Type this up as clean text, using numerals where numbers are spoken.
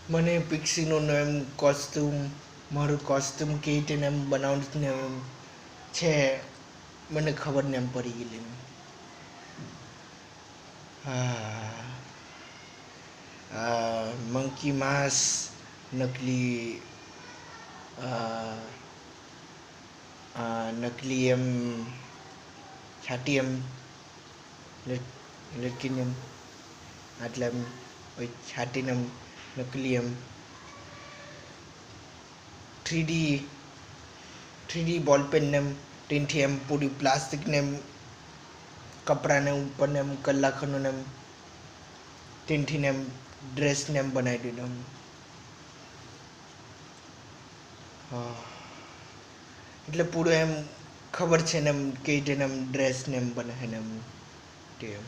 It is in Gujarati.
મને પિક્સીનું એમ કોસ્ટ્યુમ મારું કોસ્ટ્યુમ કેવી રીતે એમ બનાવવાનું એમ છે મને ખબર ને એમ પડી ગયેલી મંકી માંસ નકલી નકલી એમ છાતી એમ લટકીને એમ આટલે એમ છાતીને એમ નકલી એમ 3D બોલપેન ને એમ તેનાથી એમ પૂરી પ્લાસ્ટિકને એમ કપડાને ઉપરને એમ કલાકોનું એમ તેનાથી એમ ડ્રેસને એમ બનાવી દીધો એટલે પૂરું એમ ખબર છે ને એમ કેવી રીતે એમ ડ્રેસને એમ બનાવે ને એમ તે એમ